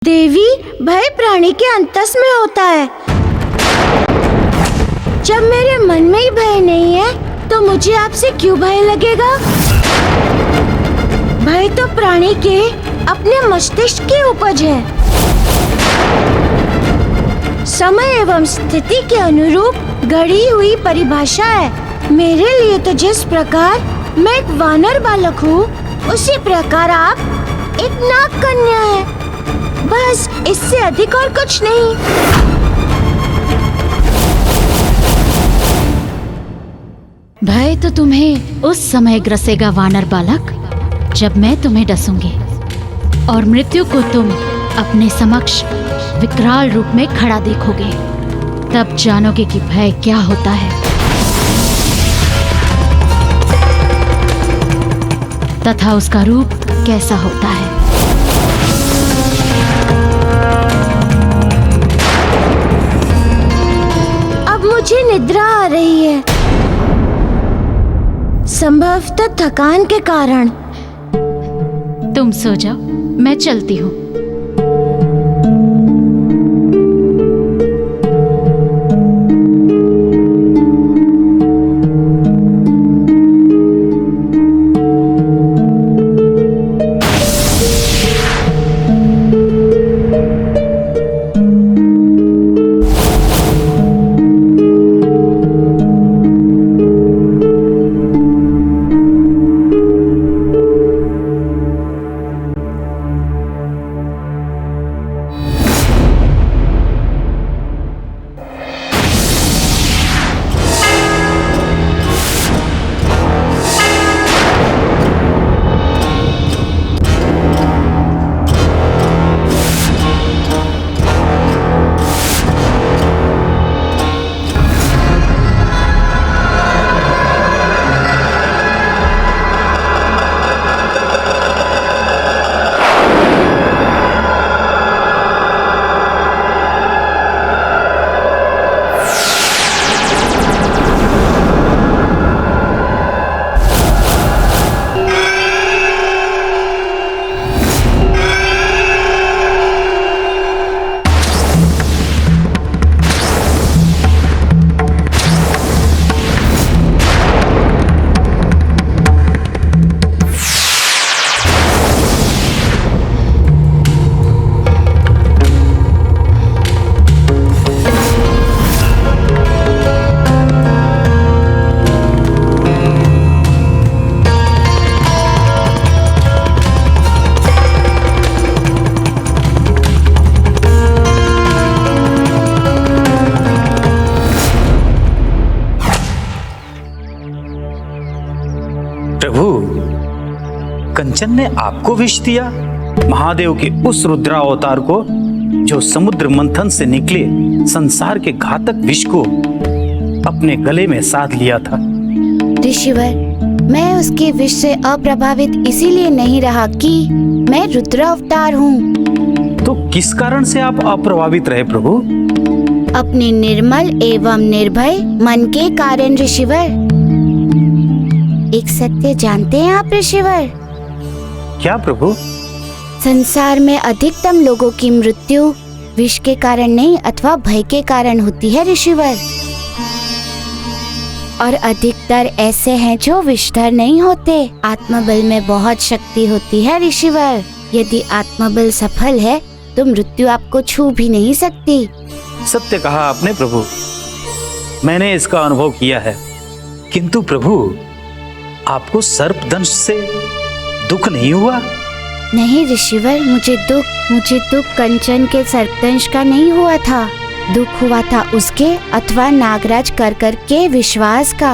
देवी, भय प्राणी के अंतस में होता है। जब मेरे मन में ही भय नहीं है तो मुझे आपसे क्यों भय लगेगा? भय तो प्राणी के अपने मस्तिष्क की उपज है। समय एवं स्थिति के अनुरूप गढ़ी हुई परिभाषा है। मेरे लिए तो जिस प्रकार मैं एक वानर बालक हूँ, उसी प्रकार आप एक नाग कन्या है। बस इससे अधिक और कुछ नहीं। भय तो तुम्हें उस समय ग्रसेगा वानर बालक, जब मैं तुम्हें डसूंगी और मृत्यु को तुम अपने समक्ष विकराल रूप में खड़ा देखोगे। तब जानोगे कि भय क्या होता है तथा उसका रूप कैसा होता है। अब मुझे निद्रा आ रही है, संभवतः थकान के कारण। तुम सो जाओ, मैं चलती हूँ। कंचन ने आपको विष दिया, महादेव के उस रुद्रावतार को जो समुद्र मंथन से निकले संसार के घातक विष को अपने गले में साध लिया था। ऋषिवर, मैं उसके विष से अप्रभावित इसीलिए नहीं रहा कि मैं रुद्रावतार हूँ। तो किस कारण से आप अप्रभावित रहे प्रभु? अपने निर्मल एवं निर्भय मन के कारण ऋषिवर। एक सत्य जानते हैं आप ऋषिवर? क्या प्रभु? संसार में अधिकतम लोगों की मृत्यु विष के कारण नहीं अथवा भय के कारण होती है ऋषिवर। और अधिकतर ऐसे हैं जो विषधर नहीं होते। आत्मबल में बहुत शक्ति होती है ऋषिवर। यदि आत्मबल सफल है तो मृत्यु आपको छू भी नहीं सकती। सत्य कहा आपने प्रभु, मैंने इसका अनुभव किया है। किंतु प्रभु, आपको सर्पदंश से दुख नहीं हुआ? नहीं ऋषिवर, मुझे दुख कंचन के सर्पदंश का नहीं हुआ था। दुख हुआ था उसके अथवा नागराज कर के विश्वास का।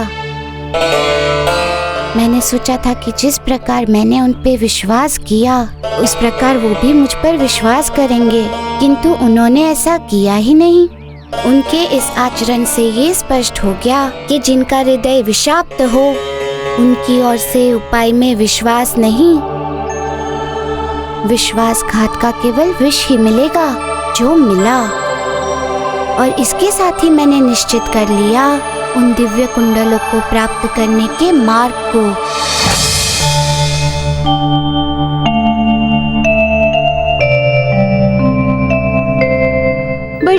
मैंने सोचा था कि जिस प्रकार मैंने उन पे विश्वास किया उस प्रकार वो भी मुझ पर विश्वास करेंगे, किंतु उन्होंने ऐसा किया ही नहीं। उनके इस आचरण से ये स्पष्ट हो गया कि जिनका हृदय विषाक्त हो उनकी ओर से उपाय में विश्वास नहीं, विश्वासघात का केवल विष ही मिलेगा जो मिला। और इसके साथ ही मैंने निश्चित कर लिया उन दिव्य कुंडलों को प्राप्त करने के मार्ग को।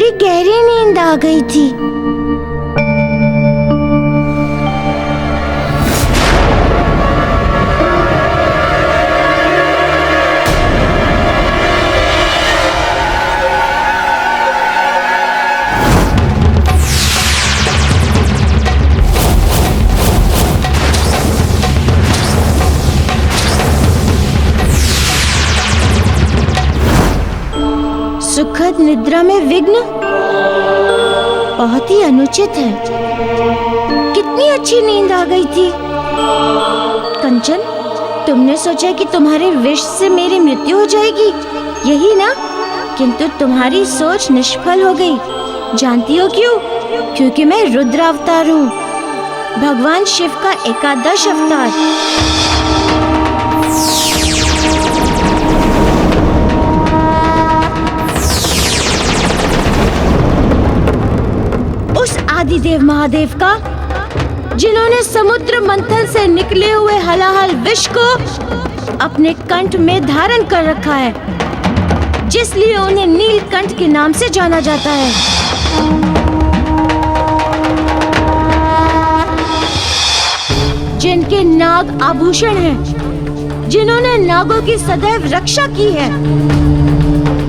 बड़ी गहरी नींद आ गई थी। सुखद निद्रा में विघ्न बहुत ही अनुचित है। कितनी अच्छी नींद आ गई थी। कंचन, तुमने सोचा कि तुम्हारे विष से मेरी मृत्यु हो जाएगी, यही ना? किंतु तुम्हारी सोच निष्फल हो गई। जानती हो क्यों? क्योंकि मैं रुद्र अवतार हूँ, भगवान शिव का एकादश अवतार। आदिदेव महादेव का, जिन्होंने समुद्र मंथन से निकले हुए हलाहल विष को अपने कंठ में धारण कर रखा है, जिसलिए उन्हें नीलकंठ के नाम से जाना जाता है। जिनके नाग आभूषण हैं, जिन्होंने नागों की सदैव रक्षा की है,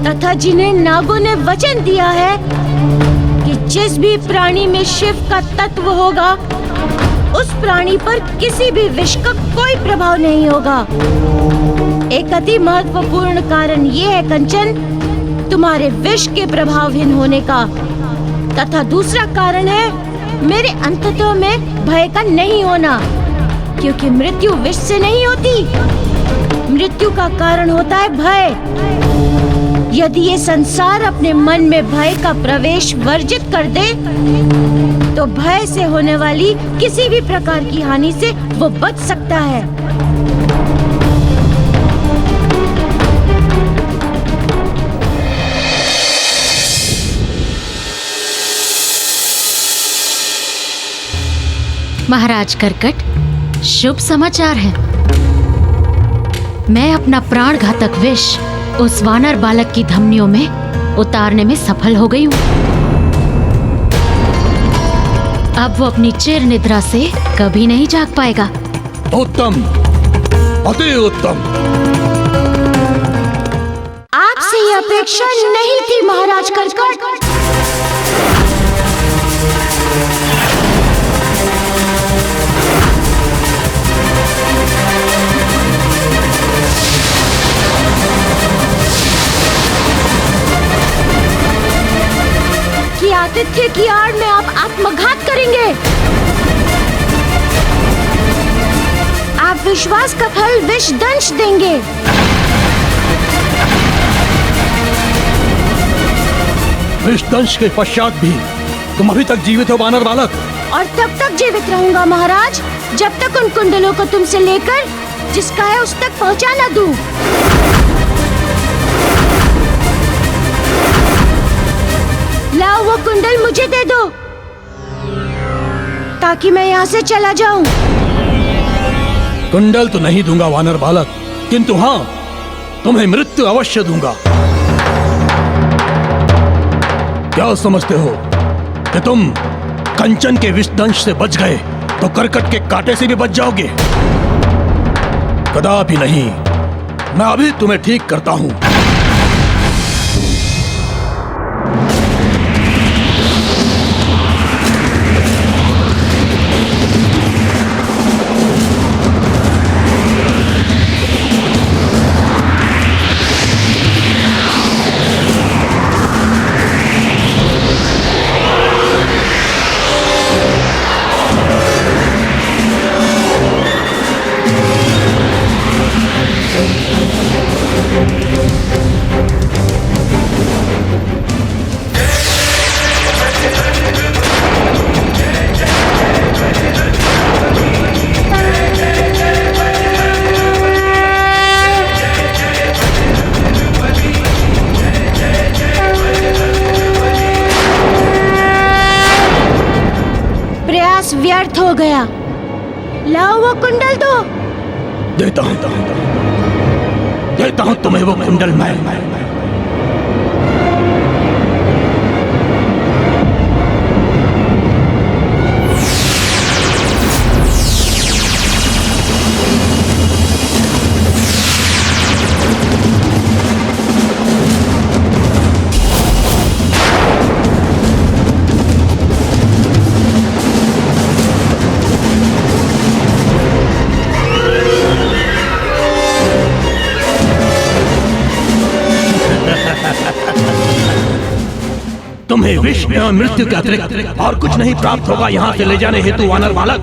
तथा जिन्हें नागों ने वचन दिया है कि जिस भी प्राणी में शिव का तत्व होगा, उस प्राणी पर किसी भी विष का कोई प्रभाव नहीं होगा। एक अति महत्वपूर्ण कारण ये है कंचन, तुम्हारे विष के प्रभावहीन होने का। तथा दूसरा कारण है मेरे अंतत्व में भय का नहीं होना, क्योंकि मृत्यु विष से नहीं होती। मृत्यु का कारण होता है भय। यदि ये संसार अपने मन में भय का प्रवेश वर्जित कर दे, तो भय से होने वाली किसी भी प्रकार की हानि से वो बच सकता है। महाराज कर्कट, शुभ समाचार है। मैं अपना प्राण घातक विष उस वानर बालक की धमनियों में उतारने में सफल हो गई हूँ। अब वो अपनी चिर निद्रा से कभी नहीं जाग पाएगा। उत्तम, अति उत्तम। आपसे ये अपेक्षा नहीं थी महाराज कर्कट। कि आतिथ्य की आड़ में आप आत्मघात करेंगे। आप विश्वास का फल विष दंश देंगे। विष दंश के पश्चात भी तुम अभी तक जीवित हो वानर बालक? और तब तक जीवित रहूंगा महाराज, जब तक उन कुंडलों को तुमसे लेकर जिसका है उस तक पहुंचा न दूं। लाओ वो कुंडल मुझे दे दो, ताकि मैं यहाँ से चला जाऊं। कुंडल तो नहीं दूंगा वानर बालक, किंतु हाँ, तुम्हें मृत्यु अवश्य दूंगा। क्या समझते हो कि तुम कंचन के विषदंश से बच गए तो कर्कट के कांटे से भी बच जाओगे? कदापि नहीं। मैं अभी तुम्हें ठीक करता हूं। व्यर्थ हो गया। लाओ वो कुंडल दो। देता हूं तुम्हें वो कुंडल। मैं तुम्हें विष एवं मृत्यु के अतिरिक्त और कुछ नहीं प्राप्त होगा यहाँ से ले जाने हेतु वानर बालक।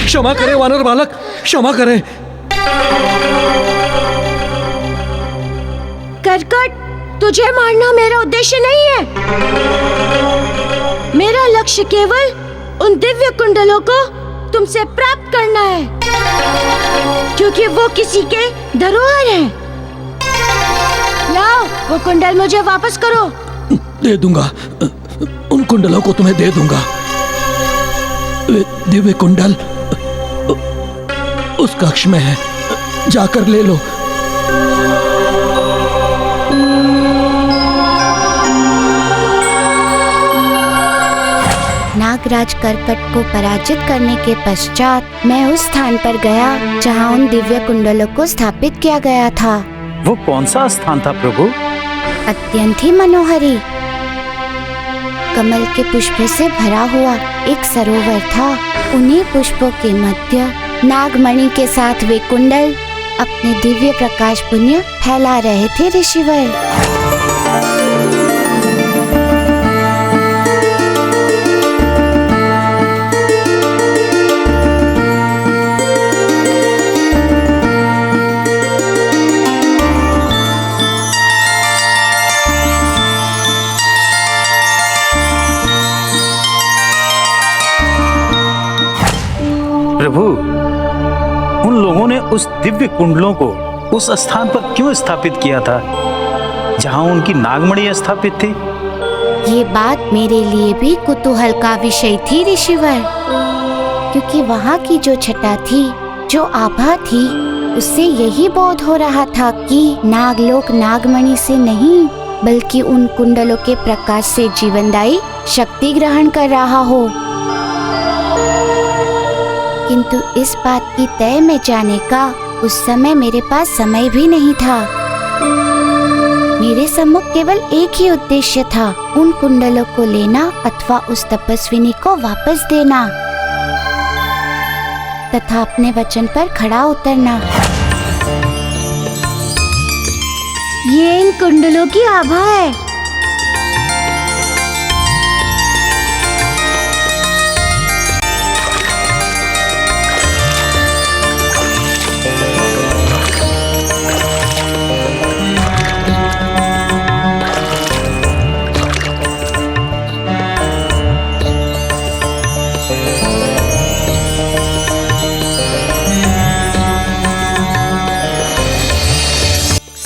क्षमा करें वानर बालक, क्षमा करें। करकट, तुझे मारना मेरा उद्देश्य नहीं है। मेरा लक्ष्य केवल उन दिव्य कुंडलों को तुमसे प्राप्त करना है, क्योंकि वो किसी के धरोहर हैं। लाओ, वो कुंडल मुझे वापस करो। दे दूंगा, उन कुंडलों को तुम्हें दे दूंगा। वे दिव्य कुंडल उस कक्ष में है, जाकर ले लो। नागराज करकट को पराजित करने के पश्चात मैं उस स्थान पर गया जहां उन दिव्य कुंडलों को स्थापित किया गया था। वो कौन सा स्थान था प्रभु? अत्यंत ही मनोहरी, कमल के पुष्पों से भरा हुआ एक सरोवर था। उन्हीं पुष्पों के मध्य नागमणि के साथ वे कुंडल अपने दिव्य प्रकाश पुण्य फैला रहे थे ऋषिवर। प्रभु, उन लोगों ने उस दिव्य कुंडलों को उस स्थान पर क्यों स्थापित किया था जहां उनकी नागमणि स्थापित थी? ये बात मेरे लिए भी कुतूहल का विषय थी ऋषिवर, क्योंकि वहाँ की जो छटा थी, जो आभा थी, उससे यही बोध हो रहा था कि नागलोक नागमणि से नहीं बल्कि उन कुंडलों के प्रकाश से जीवनदायी शक्ति ग्रहण कर रहा हो। किंतु इस बात की तय में जाने का उस समय मेरे पास समय भी नहीं था। मेरे सम्मुख केवल एक ही उद्देश्य था, उन कुंडलों को लेना अथवा उस तपस्विनी को वापस देना तथा अपने वचन पर खड़ा उतरना। ये इन कुंडलों की आभा है।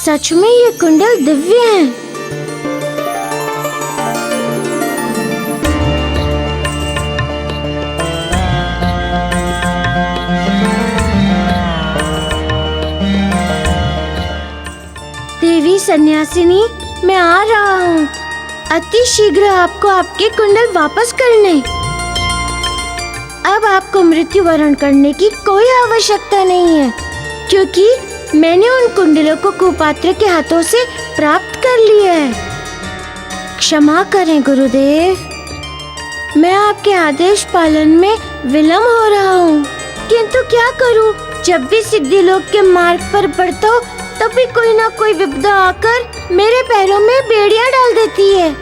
सच में ये कुंडल दिव्य हैं। देवी सन्यासिनी, मैं आ रहा हूँ। अति शीघ्र आपको आपके कुंडल वापस करने। अब आपको मृत्यु वरण करने की कोई आवश्यकता नहीं है, क्योंकि मैंने उन कुंडलों को कुपात्र के हाथों से प्राप्त कर लिया है। क्षमा करें गुरुदेव। मैं आपके आदेश पालन में विलम्ब हो रहा हूँ, किंतु क्या करूँ? जब भी सिद्धि लोक के मार्ग पर बढ़ता हूँ, तब भी कोई ना कोई विपदा आकर मेरे पैरों में बेड़ियां डाल देती है।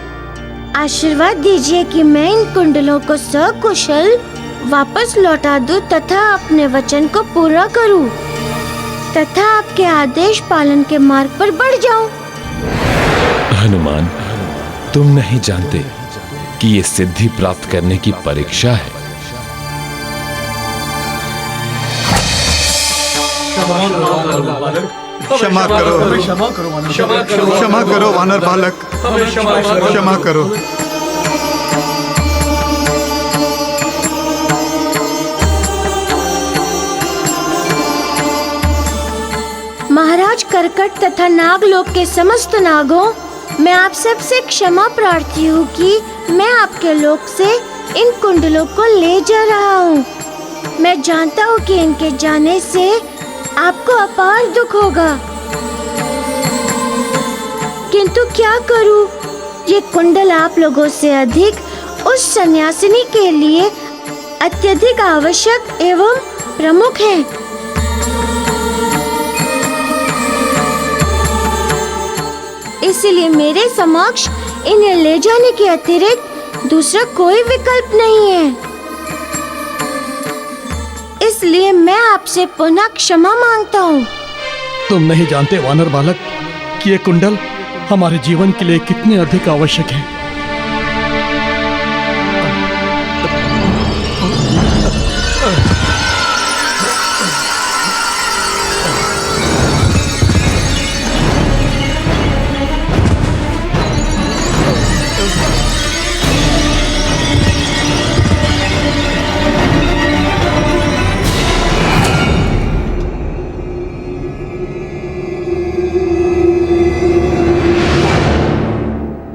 आशीर्वाद दीजिए कि मैं इन कुंडलों को सकुशल वापस लौटा दूं तथा अपने वचन को पूरा करूं तथा आपके आदेश पालन के मार्ग पर बढ़ जाऊं। हनुमान, तुम नहीं जानते कि ये सिद्धि प्राप्त करने की परीक्षा है। क्षमा करो, क्षमा करो वानर बालक, क्षमा करो। महाराज कर्कट तथा नागलोक के समस्त नागों, मैं आप सबसे क्षमा प्रार्थी हूँ कि मैं आपके लोक से इन कुंडलों को ले जा रहा हूँ। मैं जानता हूँ कि इनके जाने से आपको अपार दुख होगा, किंतु क्या करूँ? ये कुंडल आप लोगों से अधिक उस सन्यासिनी के लिए अत्यधिक आवश्यक एवं प्रमुख है। इसलिए मेरे समक्ष इन्हें ले जाने के अतिरिक्त दूसरा कोई विकल्प नहीं है। इसलिए मैं आपसे पुनः क्षमा मांगता हूँ। तुम नहीं जानते वानर बालक कि ये कुंडल हमारे जीवन के लिए कितने अधिक आवश्यक है।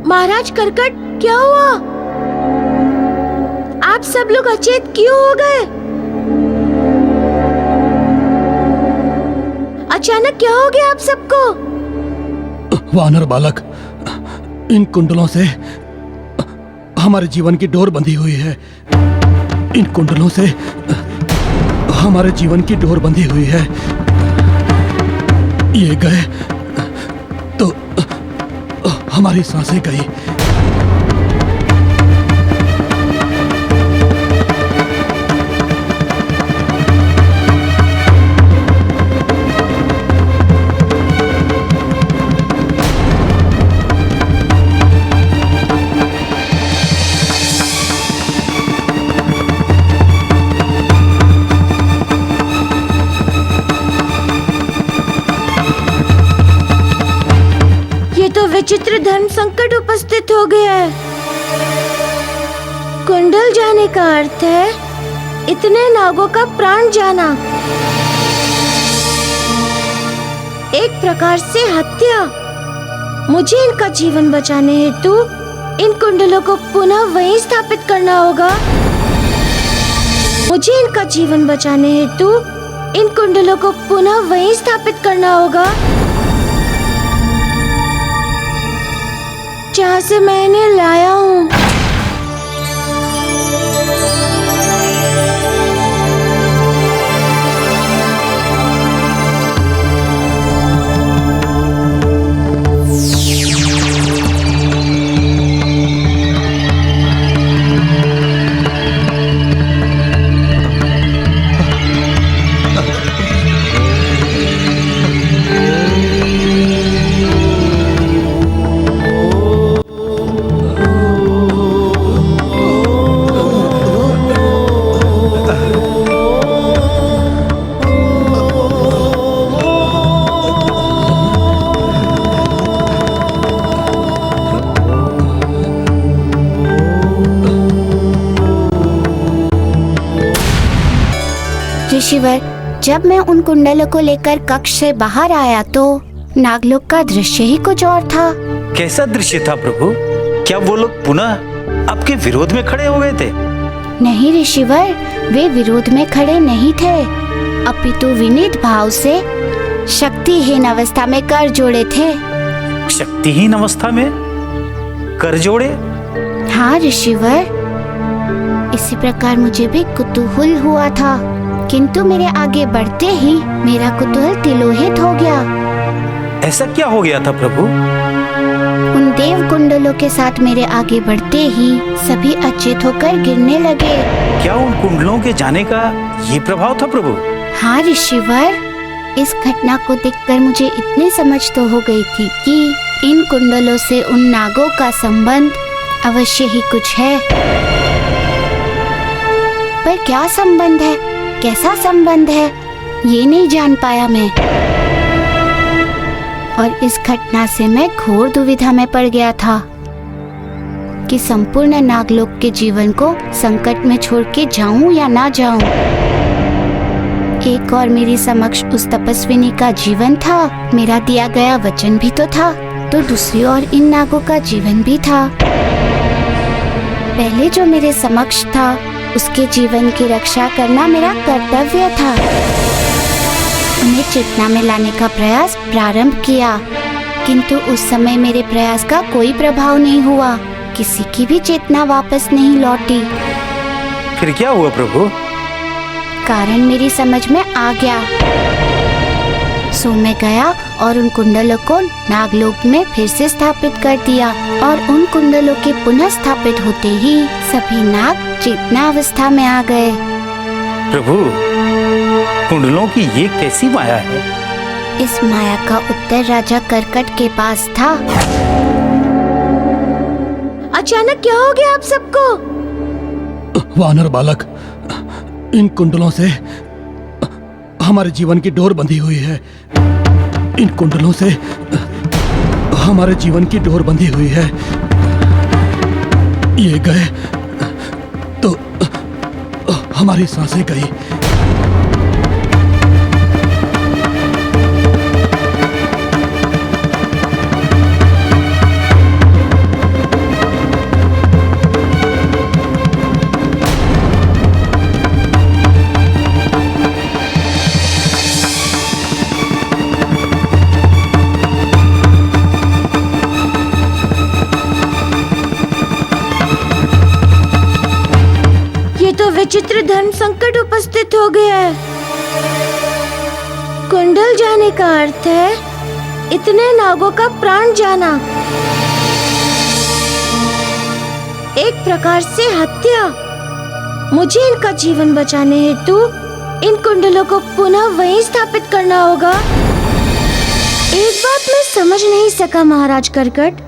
महाराज कर्कट, क्या हुआ? आप सब लोग अचेत क्यों हो गए? अचानक क्या हो गया आप सबको? वानर बालक, इन कुंडलों से हमारे जीवन की डोर बंधी हुई है। इन कुंडलों से हमारे जीवन की डोर बंधी हुई है। ये गए तो हमारी सांसें गई। विचित्र धर्म संकट उपस्थित हो गया है। कुंडल जाने का अर्थ है इतने नागों का प्राण जाना, एक प्रकार से हत्या। मुझे इनका जीवन बचाने हेतु इन कुंडलों को पुनः वहीं स्थापित करना होगा। मुझे इनका जीवन बचाने हेतु इन कुंडलों को पुनः वहीं स्थापित करना होगा जहाँ से मैं इन्हें लाया हूँ। ऋषिवर, जब मैं उन कुंडलों को लेकर कक्ष से बाहर आया तो नागलोक का दृश्य ही कुछ और था। कैसा दृश्य था प्रभु? क्या वो लोग पुनः आपके विरोध में खड़े हो गए थे? नहीं ऋषिवर, वे विरोध में खड़े नहीं थे, अपितु विनीत भाव से शक्तिहीन अवस्था में कर जोड़े थे। शक्तिहीन अवस्था में कर जोड़े? हाँ ऋषिवर, इसी प्रकार मुझे भी कुतूहल हुआ था, किंतु मेरे आगे बढ़ते ही मेरा कुतूहल तिरोहित हो गया। ऐसा क्या हो गया था प्रभु? उन देव कुंडलों के साथ मेरे आगे बढ़ते ही सभी अचेत होकर गिरने लगे। क्या उन कुंडलों के जाने का ये प्रभाव था प्रभु? हाँ ऋषिवर, इस घटना को देखकर मुझे इतनी समझ तो हो गई थी कि इन कुंडलों से उन नागों का संबंध अवश्य ही कुछ है। पर क्या संबंध है, कैसा संबंध है, ये नहीं जान पाया मैं। और इस घटना से मैं घोर दुविधा में पड़ गया था कि संपूर्ण नागलोक के जीवन को संकट में छोड़ के जाऊं या ना जाऊं। एक और मेरी समक्ष उस तपस्विनी का जीवन था, मेरा दिया गया वचन भी तो था, तो दूसरी ओर इन नागों का जीवन भी था। पहले जो मेरे समक्ष था उसके जीवन की रक्षा करना मेरा कर्तव्य था। उन्हें चेतना में लाने का प्रयास प्रारंभ किया, किंतु उस समय मेरे प्रयास का कोई प्रभाव नहीं हुआ, किसी की भी चेतना वापस नहीं लौटी। फिर क्या हुआ प्रभु? कारण मेरी समझ में आ गया। सो मैं गया और उन कुंडलों को नागलोक में फिर से स्थापित कर दिया, और उन कुंडलों के पुनः स्थापित होते ही सभी नाग चेतना अवस्था में आ गए। प्रभु, कुंडलों की ये कैसी माया है? इस माया का उत्तर राजा कर्कट के पास था। अचानक क्या हो गया आप सबको? वानर बालक, इन कुंडलों से हमारे जीवन की डोर बंधी हुई है। इन कुंडलों से हमारे जीवन की डोर बंधी हुई है। ये गए तो हमारी सांसें गई। विचित्र धर्म संकट उपस्थित हो गया है। कुंडल जाने का अर्थ है इतने नागों का प्राण जाना, एक प्रकार से हत्या। मुझे इनका जीवन बचाने हेतु इन कुंडलों को पुनः वहीं स्थापित करना होगा। एक बात मैं समझ नहीं सका महाराज कर्कट।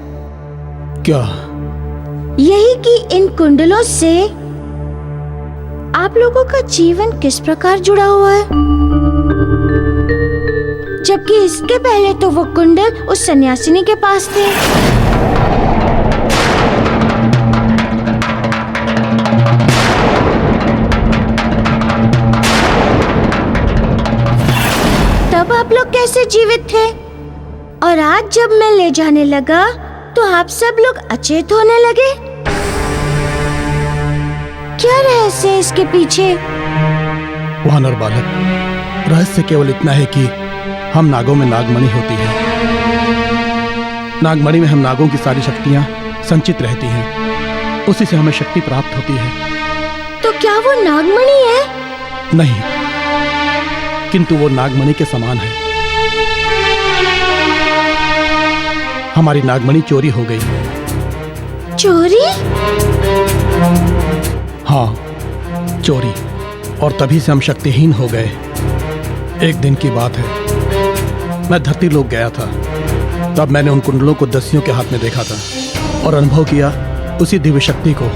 क्या? यही कि इन कुंडलों से आप लोगों का जीवन किस प्रकार जुड़ा हुआ है, जबकि इसके पहले तो वो कुंडल उस सन्यासिनी के पास थे। तब आप लोग कैसे जीवित थे? और आज जब मैं ले जाने लगा तो आप सब लोग अचेत होने लगे। क्या रहस्य है इसके पीछे? वानर बालक, रहस्य केवल इतना है कि हम नागों में नागमणि होती है। नागमणि में हम नागों की सारी शक्तियां संचित रहती हैं, उसी से हमें शक्ति प्राप्त होती है। तो क्या वो नागमणि है? नहीं, किंतु वो नागमणि के समान है। हमारी नागमणि चोरी हो गई। चोरी? हाँ, चोरी, और तभी से हम शक्तिहीन हो गए। एक दिन की बात है, मैं धरती लोक गया था। तब मैंने उन कुंडलों को दस्युओं के हाथ में देखा था और अनुभव किया उसी दिव्य शक्ति को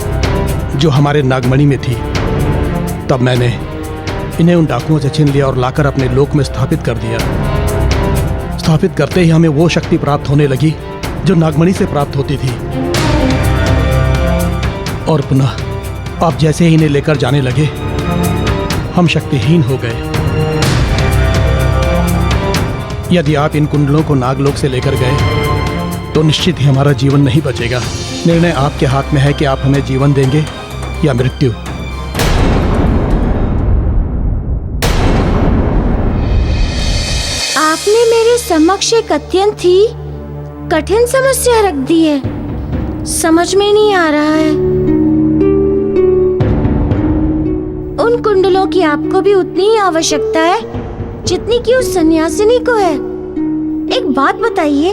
जो हमारे नागमणि में थी। तब मैंने इन्हें उन डाकुओं से छीन लिया और लाकर अपने लोक में स्थापित कर दिया। स्थापित करते ही हमें वो शक्ति प्राप्त होने लगी जो नागमणि से प्राप्त होती थी। और पुनः आप जैसे ही इन्हें लेकर जाने लगे, हम शक्तिहीन हो गए। यदि आप इन कुंडलों को नागलोक से लेकर गए तो निश्चित ही हमारा जीवन नहीं बचेगा। निर्णय आपके हाथ में है कि आप हमें जीवन देंगे या मृत्यु। आपने मेरे समक्ष एक अत्यंत ही कठिन समस्या रख दी है। समझ में नहीं आ रहा है। कुंडलों की आपको भी उतनी ही आवश्यकता है जितनी कि उस सन्यासिनी को है। एक बात बताइए,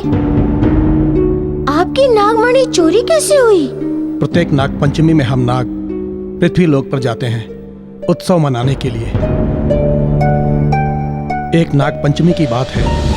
आपकी नागमणि चोरी कैसे हुई? प्रत्येक नाग पंचमी में हम नाग पृथ्वी लोक पर जाते हैं उत्सव मनाने के लिए। एक नाग पंचमी की बात है।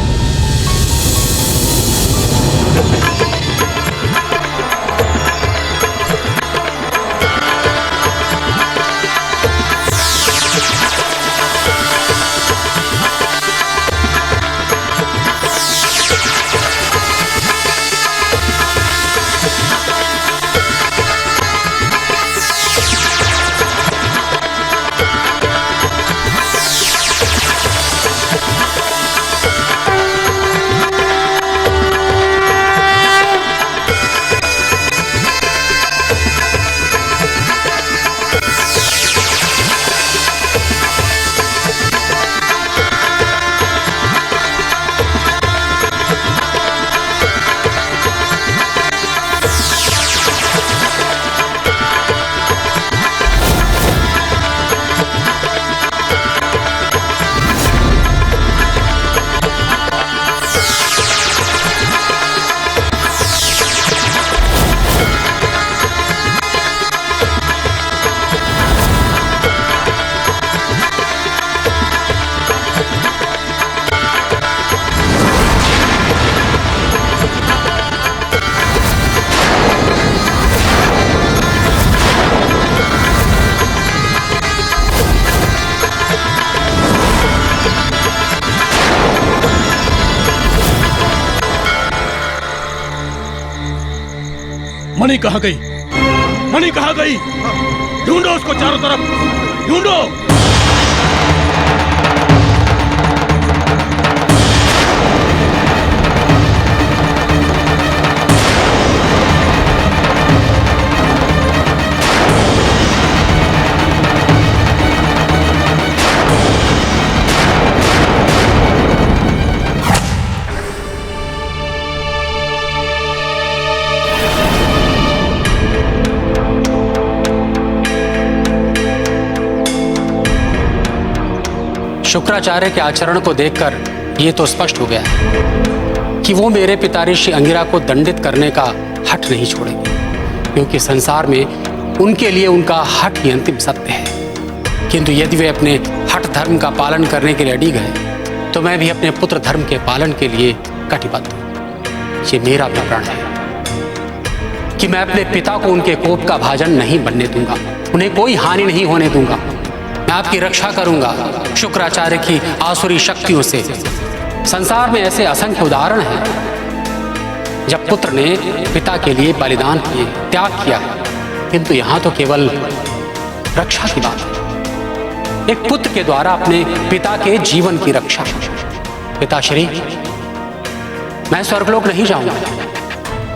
मणि कहाँ गई? मणि कहाँ गई? ढूंढो उसको चारों तरफ, ढूंढो। शुक्राचार्य के आचरण को देखकर ये तो स्पष्ट हो गया कि वो मेरे पिता ऋषि अंगिरा को दंडित करने का हठ नहीं छोड़ेंगे, क्योंकि संसार में उनके लिए उनका हठ ही अंतिम सत्य है। किंतु यदि वे अपने हठ धर्म का पालन करने के लिए अड़ी गए तो मैं भी अपने पुत्र धर्म के पालन के लिए कटिबद्ध हूं। ये मेरा प्रण है कि मैं अपने पिता को उनके कोप का भाजन नहीं बनने दूंगा, उन्हें कोई हानि नहीं होने दूंगा। मैं आपकी रक्षा करूंगा शुक्राचार्य की आसुरी शक्तियों से। संसार में ऐसे असंख्य उदाहरण हैं जब पुत्र ने पिता के लिए बलिदान किए, त्याग किया, किंतु यहां तो केवल रक्षा की बात है, एक पुत्र के द्वारा अपने पिता के जीवन की रक्षा। पिताश्री, मैं स्वर्गलोक नहीं जाऊंगा,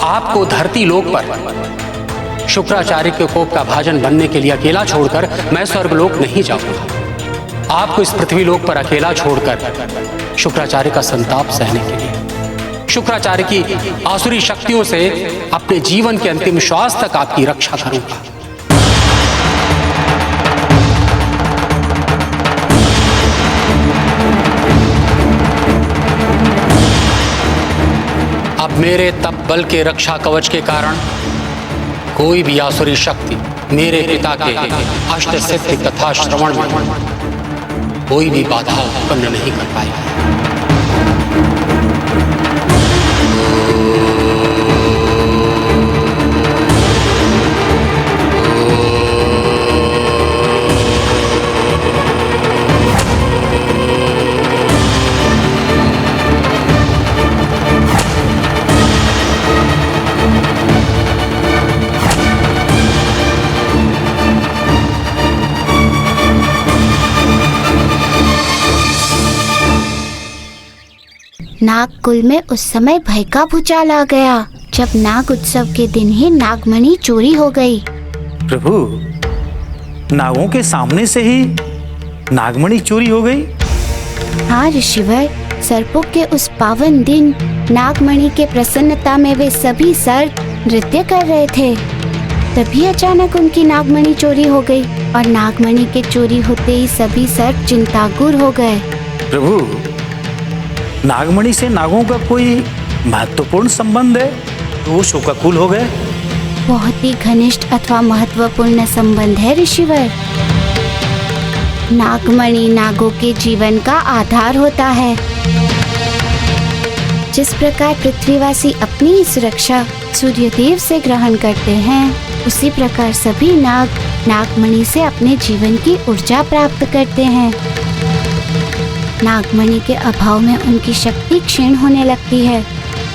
आपको धरती लोक पर शुक्राचार्य के कोप का भाजन बनने के लिए अकेला छोड़कर मैं स्वर्गलोक नहीं जाऊंगा। आपको इस पृथ्वी लोक पर अकेला छोड़कर शुक्राचार्य का संताप सहने के लिए, शुक्राचार्य की आसुरी शक्तियों से अपने जीवन के अंतिम श्वास तक आपकी रक्षा करूंगा। अब मेरे तप बल के रक्षा कवच के कारण कोई भी आसुरी शक्ति मेरे पिता के अष्ट सिद्धि कथा श्रवण में कोई भी बाधा उत्पन्न नहीं कर पाएगी। नागकुल में उस समय भय का भूचाल आ गया जब नाग उत्सव के दिन ही नागमणि चोरी हो गई। प्रभु, नागों के सामने से ही नागमणि चोरी हो गई? हाँ ऋषिवर, सर्पों के उस पावन दिन नागमणि के प्रसन्नता में वे सभी सर्प नृत्य कर रहे थे। तभी अचानक उनकी नागमणि चोरी हो गई और नागमणि के चोरी होते ही सभी सर्प चिंताकुर हो गए। प्रभु, नागमणि से नागों का कोई महत्वपूर्ण संबंध है तो वो शोकाकुल हो गए? बहुत ही घनिष्ठ अथवा महत्वपूर्ण संबंध है ऋषिवर। नागमणि नागों के जीवन का आधार होता है। जिस प्रकार पृथ्वीवासी अपनी सुरक्षा सूर्यदेव से ग्रहण करते हैं, उसी प्रकार सभी नाग नागमणि से अपने जीवन की ऊर्जा प्राप्त करते हैं। नागमणि के अभाव में उनकी शक्ति क्षीण होने लगती है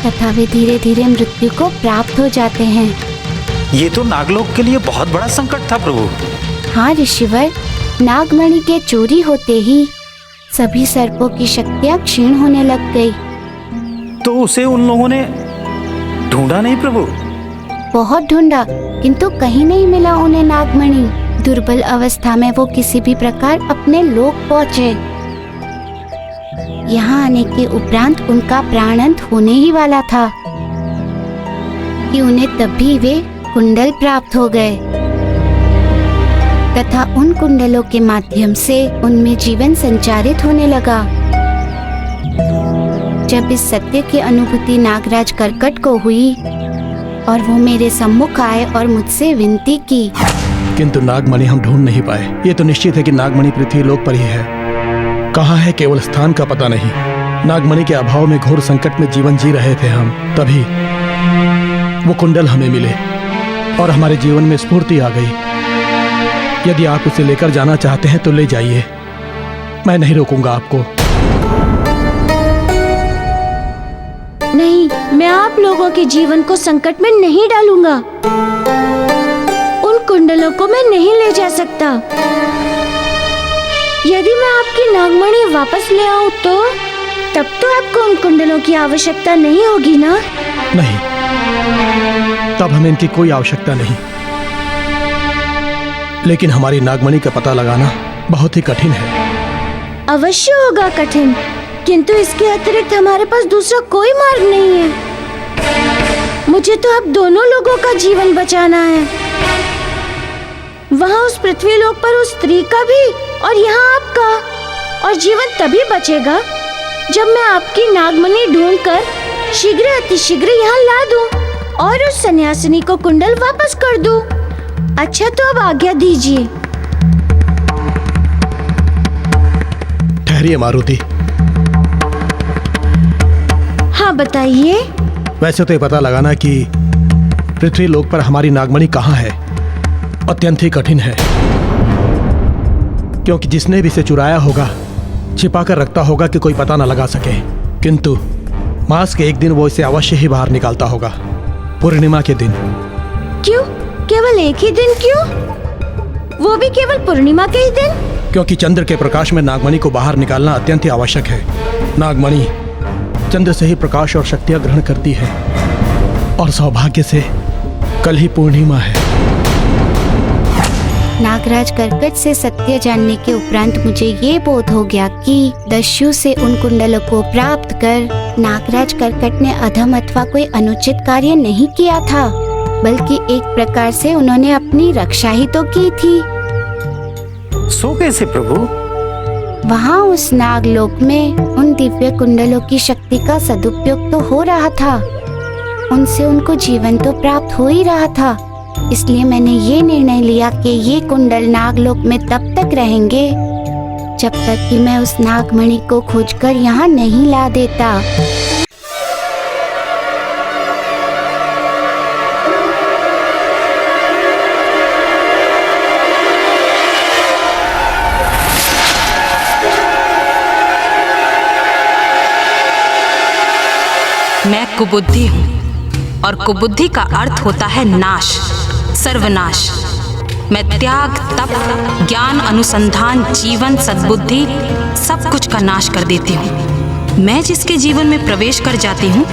तथा वे धीरे धीरे मृत्यु को प्राप्त हो जाते हैं। ये तो नागलोक के लिए बहुत बड़ा संकट था प्रभु। हाँ ऋषिवर, नागमणि के चोरी होते ही सभी सर्पों की शक्तियाँ क्षीण होने लग गई। तो उसे उन लोगों ने ढूंढा नहीं प्रभु? बहुत ढूंढा, किंतु कहीं नहीं मिला उन्हें नागमणि। दुर्बल अवस्था में वो किसी भी प्रकार अपने लोक पहुँचे। यहाँ आने के उपरांत उनका प्राणांत होने ही वाला था कि उन्हें तभी वे कुंडल प्राप्त हो गए तथा उन कुंडलों के माध्यम से उनमें जीवन संचारित होने लगा। जब इस सत्य की अनुभूति नागराज कर्कट को हुई और वो मेरे सम्मुख आए और मुझसे विनती की, किंतु नागमणि हम ढूंढ नहीं पाए। ये तो निश्चित है कि नागमणि पृथ्वी लोक पर ही है। कहाँ है केवल स्थान का पता नहीं। नागमणि के अभाव में घोर संकट में जीवन जी रहे थे हम, तभी वो कुंडल हमें मिले और हमारे जीवन में स्फूर्ति आ गई। यदि आप उसे लेकर जाना चाहते हैं तो ले जाइए, मैं नहीं रोकूंगा आपको। नहीं, मैं आप लोगों के जीवन को संकट में नहीं डालूंगा। उन कुंडलों को मैं नहीं ले जा सकता। यदि मैं आपकी नागमणि वापस ले आऊं तो तब तो आपको उन कुंडलों की आवश्यकता नहीं होगी ना? नहीं, तब हमें इनकी कोई आवश्यकता नहीं। लेकिन हमारी नागमणि का पता लगाना बहुत ही कठिन है। अवश्य होगा कठिन, किंतु इसके अतिरिक्त हमारे पास दूसरा कोई मार्ग नहीं है। मुझे तो अब दोनों लोगों का जीवन बचाना है। वहाँ उस पृथ्वी लोक पर उस स्त्री का भी और यहाँ आपका। और जीवन तभी बचेगा जब मैं आपकी नागमणि ढूंढकर शीघ्र अतिशीघ्र यहाँ ला दूं और उस सन्यासिनी को कुंडल वापस कर दूं। अच्छा, तो अब आज्ञा दीजिए। ठहरिए मारुति। हाँ बताइए। वैसे तो ये पता लगाना कि पृथ्वी लोक पर हमारी नागमणि कहाँ है अत्यंत ही कठिन है, क्योंकि जिसने भी इसे चुराया होगा छिपा कर रखता होगा कि कोई पता न लगा सके। किंतु मास के एक दिन वो इसे अवश्य ही बाहर निकालता होगा, पूर्णिमा के दिन। क्यों? केवल एक ही दिन क्यों? वो भी केवल पूर्णिमा के ही दिन? क्योंकि चंद्र के प्रकाश में नागमणि को बाहर निकालना अत्यंत ही आवश्यक है। नागमणि चंद्र से ही प्रकाश और शक्तियां ग्रहण करती है और सौभाग्य से कल ही पूर्णिमा है। नागराज कर्कट से सत्य जानने के उपरांत मुझे ये बोध हो गया कि दस्यु से उन कुंडलों को प्राप्त कर नागराज कर्कट ने अधम अथवा कोई अनुचित कार्य नहीं किया था, बल्कि एक प्रकार से उन्होंने अपनी रक्षा ही तो की थी। सो कैसे प्रभु? वहाँ उस नागलोक में उन दिव्य कुंडलों की शक्ति का सदुपयोग तो हो रहा था, उनसे उनको जीवन तो प्राप्त हो ही रहा था। इसलिए मैंने ये निर्णय लिया कि ये कुंडल नागलोक में तब तक रहेंगे जब तक कि मैं उस नागमणि को खोजकर यहाँ नहीं ला देता। मैं कुबुद्धि हूँ और कुबुद्धि का अर्थ होता है नाश, सर्वनाश। मैं त्याग, तप, ज्ञान, अनुसंधान, जीवन, सद्बुद्धि सब कुछ का नाश कर देती हूँ। मैं जिसके जीवन में प्रवेश कर जाती हूँ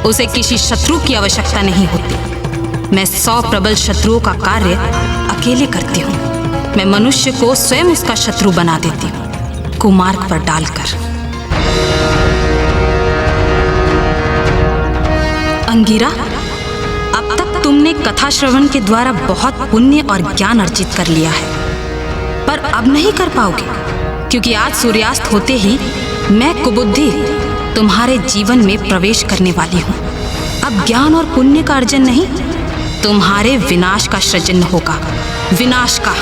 उसे किसी शत्रु की आवश्यकता नहीं होती। मैं 100 प्रबल शत्रुओं का कार्य अकेले करती हूँ। मैं मनुष्य को स्वयं उसका शत्रु बना देती हूँ, कुमार्ग पर डालकर। अंगिरा, अब तक तुमने कथा श्रवण के द्वारा बहुत पुण्य और ज्ञान अर्जित कर लिया है, पर अब नहीं कर पाओगे, क्योंकि आज सूर्यास्त होते ही मैं कुबुद्धि तुम्हारे जीवन में प्रवेश करने वाली हूँ। अब ज्ञान और पुण्य का अर्जन नहीं, तुम्हारे विनाश का सृजन होगा, विनाश का।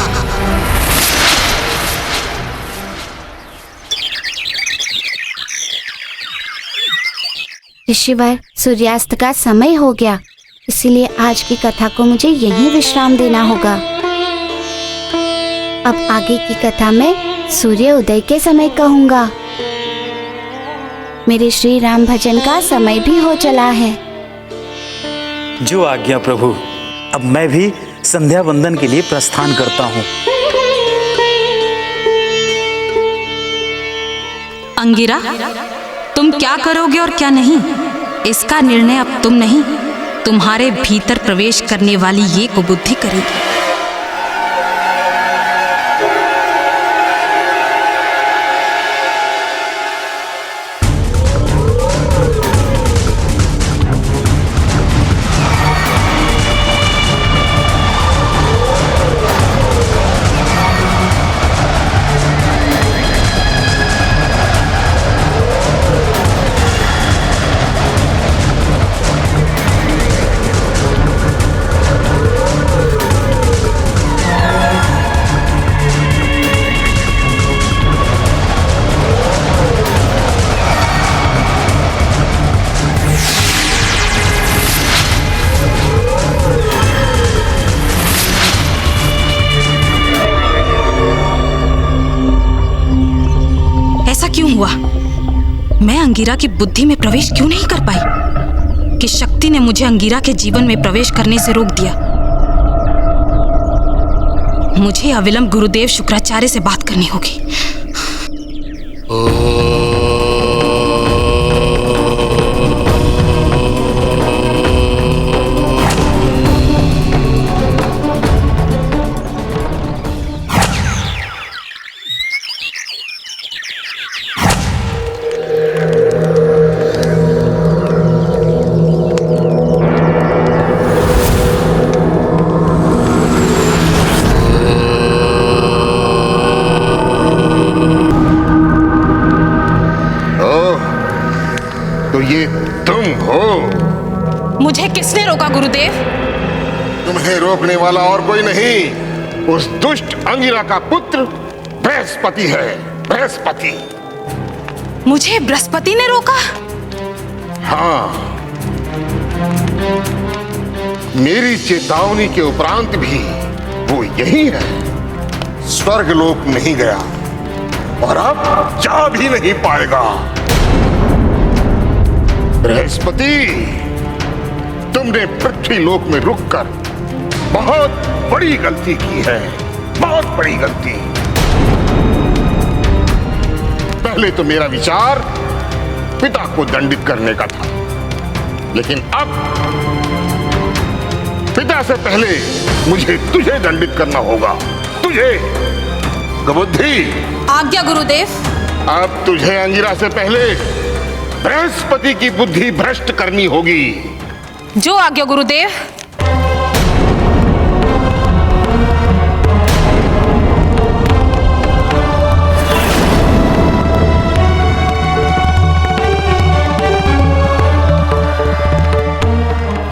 ऋषिवर, सूर्यास्त का समय हो गया, इसलिए आज की कथा को मुझे यहीं विश्राम देना होगा। अब आगे की कथा में सूर्य उदय के समय कहूँगा। मेरे श्री राम भजन का समय भी हो चला है। जो आज्ञा प्रभु। अब मैं भी संध्या वंदन के लिए प्रस्थान करता हूँ। अंगिरा, तुम क्या करोगे और क्या नहीं, इसका निर्णय अब तुम नहीं, तुम्हारे भीतर प्रवेश करने वाली ये कुबुद्धि करेगी। क्यों हुआ? मैं अंगिरा की बुद्धि में प्रवेश क्यों नहीं कर पाई कि शक्ति ने मुझे अंगिरा के जीवन में प्रवेश करने से रोक दिया? मुझे अविलंब गुरुदेव शुक्राचार्य से बात करनी होगी। ये तुम हो? मुझे किसने रोका गुरुदेव? तुम्हें रोकने वाला और कोई नहीं, उस दुष्ट अंगिरा का पुत्र बृहस्पति है। बृहस्पति। मुझे बृहस्पति ने रोका? हाँ, मेरी चेतावनी के उपरांत भी वो यही है, स्वर्गलोक नहीं गया और अब जा भी नहीं पाएगा। बृहस्पति, तुमने पृथ्वी लोक में रुककर बहुत बड़ी गलती की है, बहुत बड़ी गलती। पहले तो मेरा विचार पिता को दंडित करने का था, लेकिन अब पिता से पहले मुझे तुझे दंडित करना होगा। तुझे कुबुद्धि। आज्ञा गुरुदेव। अब तुझे अंगिरा से पहले बृहस्पति की बुद्धि भ्रष्ट करनी होगी। जो आज्ञा गुरुदेव।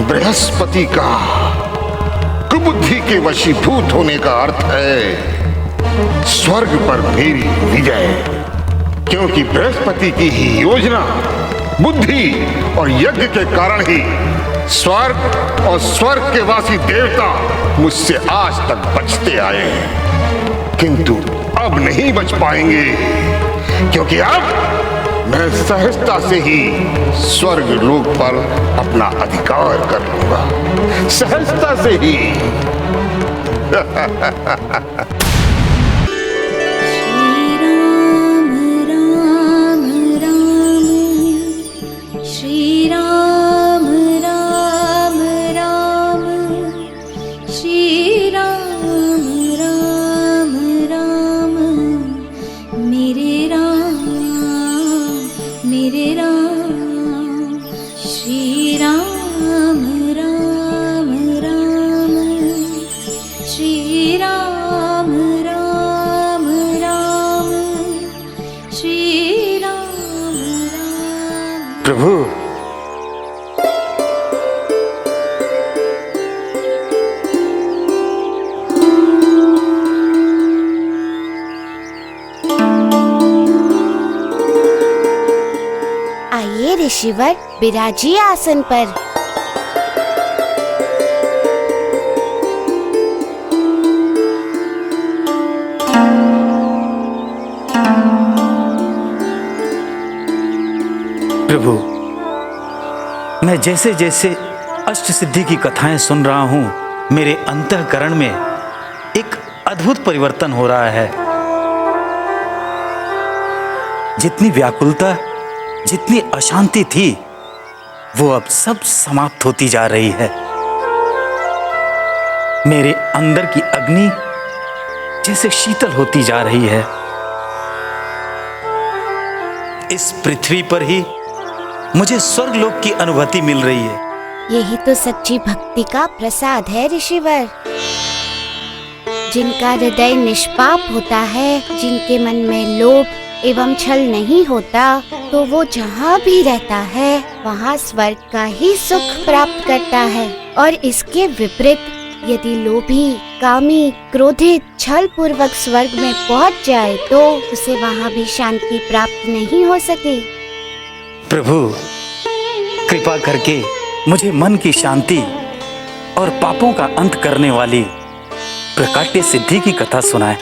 बृहस्पति का कुबुद्धि के वशीभूत होने का अर्थ है स्वर्ग पर मेरी विजय, क्योंकि बृहस्पति की ही योजना, बुद्धि और यज्ञ के कारण ही स्वर्ग और स्वर्ग के वासी देवता मुझसे आज तक बचते आए हैं, किंतु अब नहीं बच पाएंगे, क्योंकि अब मैं सहजता से ही स्वर्ग लोक पर अपना अधिकार कर लूंगा, सहजता से ही। श्री राम राम राम। प्रभु, आइए ऋषिवर, विराजिए आसन पर। प्रभु, मैं जैसे जैसे अष्ट सिद्धि की कथाएं सुन रहा हूं, मेरे अंतःकरण में एक अद्भुत परिवर्तन हो रहा है। जितनी व्याकुलता, जितनी अशांति थी, वो अब सब समाप्त होती जा रही है। मेरे अंदर की अग्नि जैसे शीतल होती जा रही है। इस पृथ्वी पर ही मुझे स्वर्गलोक की अनुभूति मिल रही है। यही तो सच्ची भक्ति का प्रसाद है ऋषिवर। जिनका हृदय निष्पाप होता है, जिनके मन में लोभ एवं छल नहीं होता, तो वो जहाँ भी रहता है वहाँ स्वर्ग का ही सुख प्राप्त करता है। और इसके विपरीत यदि लोभी, कामी, क्रोधित, छल पूर्वक स्वर्ग में पहुँच जाए तो उसे वहाँ भी शांति प्राप्त नहीं हो सके। प्रभु, कृपा करके मुझे मन की शांति और पापों का अंत करने वाली प्रकाट्य सिद्धि की कथा सुनाए।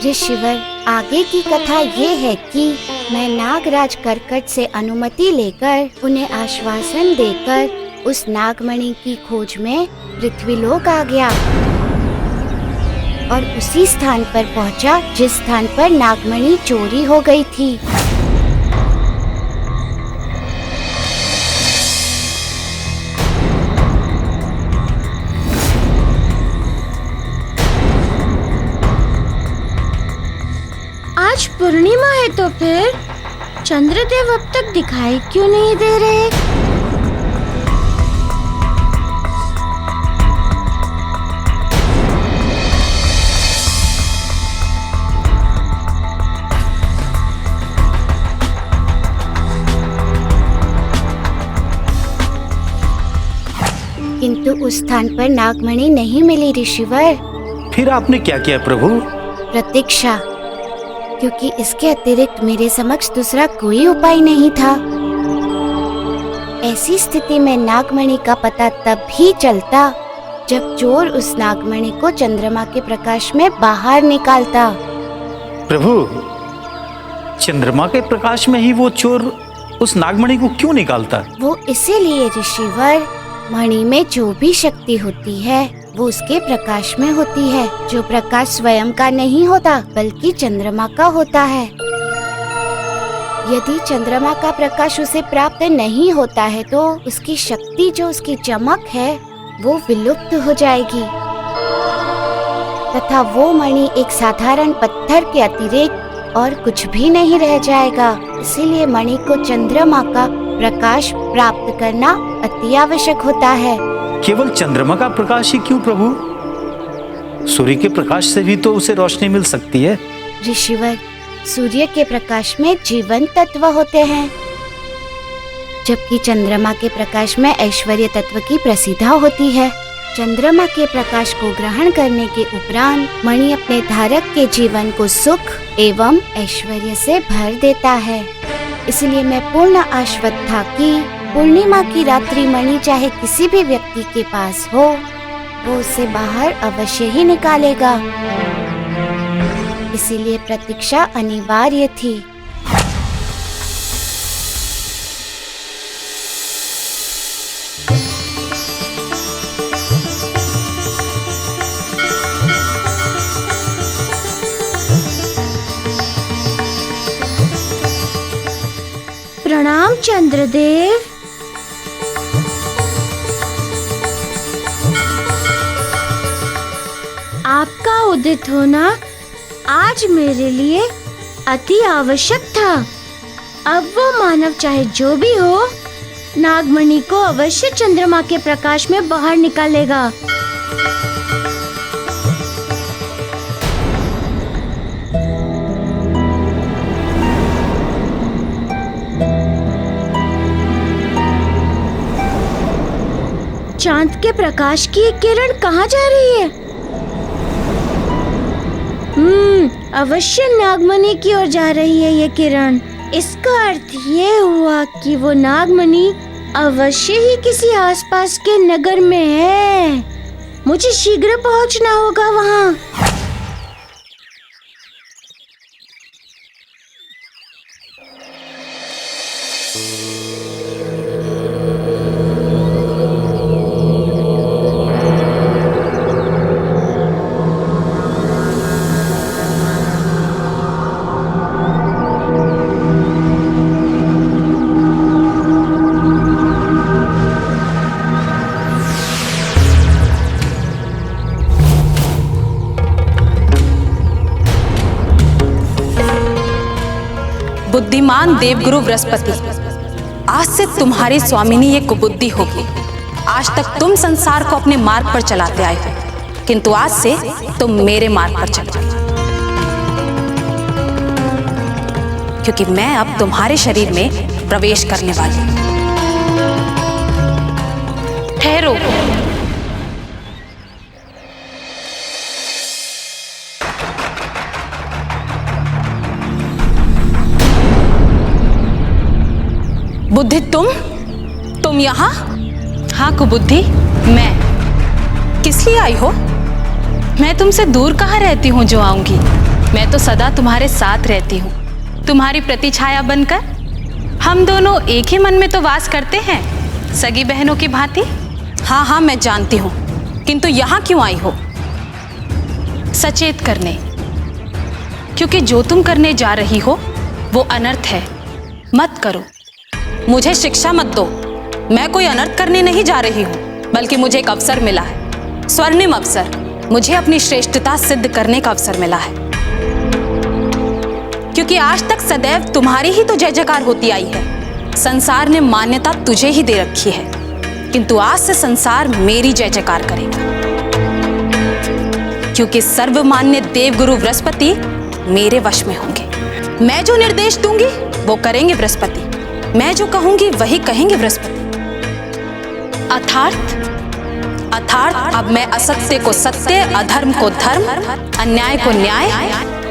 ऋषिवर, आगे की कथा ये है कि मैं नागराज कर्कट से अनुमति लेकर उन्हें आश्वासन देकर उस नागमणि की खोज में पृथ्वीलोक आ गया और उसी स्थान पर पहुंचा जिस स्थान पर नागमणि चोरी हो गई थी। आज पूर्णिमा है तो फिर चंद्रदेव अब तक दिखाई क्यों नहीं दे रहे? किंतु उस स्थान पर नागमणि नहीं मिली ऋषिवर। फिर आपने क्या किया प्रभु? प्रतीक्षा, क्योंकि इसके अतिरिक्त मेरे समक्ष दूसरा कोई उपाय नहीं था। ऐसी स्थिति में नागमणि का पता तब ही चलता जब चोर उस नागमणि को चंद्रमा के प्रकाश में बाहर निकालता। प्रभु, चंद्रमा के प्रकाश में ही वो चोर उस नागमणि को क्यों निकालता? वो इसीलिए ऋषिवर, मणि में जो भी शक्ति होती है वो उसके प्रकाश में होती है, जो प्रकाश स्वयं का नहीं होता बल्कि चंद्रमा का होता है। यदि चंद्रमा का प्रकाश उसे प्राप्त नहीं होता है तो उसकी शक्ति, जो उसकी चमक है, वो विलुप्त हो जाएगी तथा वो मणि एक साधारण पत्थर के अतिरिक्त और कुछ भी नहीं रह जाएगा। इसीलिए मणि को चंद्रमा का प्रकाश प्राप्त करना अति आवश्यक होता है। केवल चंद्रमा का प्रकाश ही क्यों प्रभु? सूर्य के प्रकाश से भी तो उसे रोशनी मिल सकती है। ऋषिवर, सूर्य के प्रकाश में जीवन तत्व होते हैं, जबकि चंद्रमा के प्रकाश में ऐश्वर्य तत्व की प्रसिद्धा होती है। चंद्रमा के प्रकाश को ग्रहण करने के उपरांत मणि अपने धारक के जीवन को सुख एवं ऐश्वर्य से भर देता है। इसलिए मैं पूर्ण आश्वस्त था कि पूर्णिमा की रात्रि मणि चाहे किसी भी व्यक्ति के पास हो, वो उसे बाहर अवश्य ही निकालेगा। इसीलिए प्रतीक्षा अनिवार्य थी। प्रणाम चंद्रदेव। आपका उदित होना आज मेरे लिए अति आवश्यक था। अब वो मानव चाहे जो भी हो, नागमणि को अवश्य चंद्रमा के प्रकाश में बाहर निकालेगा। चांद के प्रकाश की एक किरण कहाँ जा रही है? अवश्य नागमणि की ओर जा रही है ये किरण। इसका अर्थ ये हुआ कि वो नागमणि अवश्य ही किसी आसपास के नगर में है। मुझे शीघ्र पहुंचना होगा वहाँ। बुद्धिमान देवगुरु बृहस्पति, आज से तुम्हारी स्वामिनी ये कुबुद्धि होगी। आज तक तुम संसार को अपने मार्ग पर चलाते आए हो, किंतु आज से तुम मेरे मार्ग पर चलो, क्योंकि मैं अब तुम्हारे शरीर में प्रवेश करने वाली हूं। ठहरो। बुद्धि, तुम यहाँ? हाँ कुबुद्धि, मैं। किस लिए आई हो? मैं तुमसे दूर कहाँ रहती हूँ जो आऊंगी? मैं तो सदा तुम्हारे साथ रहती हूँ, तुम्हारी प्रतिछाया बनकर। हम दोनों एक ही मन में तो वास करते हैं, सगी बहनों की भांति। हाँ, मैं जानती हूँ, किंतु यहाँ क्यों आई हो? सचेत करने, क्योंकि जो तुम करने जा रही हो वो अनर्थ है। मत करो। मुझे शिक्षा मत दो। मैं कोई अनर्थ करने नहीं जा रही हूँ, बल्कि मुझे एक अवसर मिला है, स्वर्णिम अवसर। मुझे अपनी श्रेष्ठता सिद्ध करने का अवसर मिला है, क्योंकि आज तक सदैव तुम्हारी ही तो जय जयकार होती आई है। संसार ने मान्यता तुझे ही दे रखी है, किंतु आज से संसार मेरी जय जयकार करेगा, क्योंकि सर्वमान्य देवगुरु बृहस्पति मेरे वश में होंगे। मैं जो निर्देश दूंगी वो करेंगे बृहस्पति, मैं जो कहूंगी वही कहेंगे बृहस्पति। अर्थात अब मैं असत्य को सत्य, अधर्म को धर्म, अन्याय को न्याय,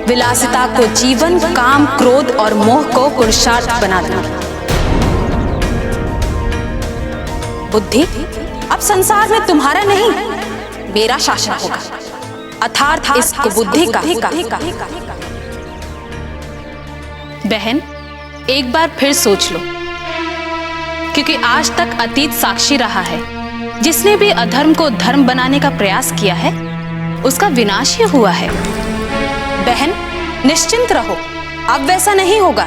विलासिता को जीवन, काम, क्रोध और मोह को पुरुषार्थ बना दूंगी। बुद्धि, अब संसार में तुम्हारा नहीं मेरा शासन होगा, अर्थात इस कुबुद्धि का। बहन, एक बार फिर सोच लो, क्योंकि आज तक अतीत साक्षी रहा है। जिसने भी अधर्म को धर्म बनाने का प्रयास किया है उसका विनाश ही हुआ है। बहन, निश्चिंत रहो, अब वैसा नहीं होगा,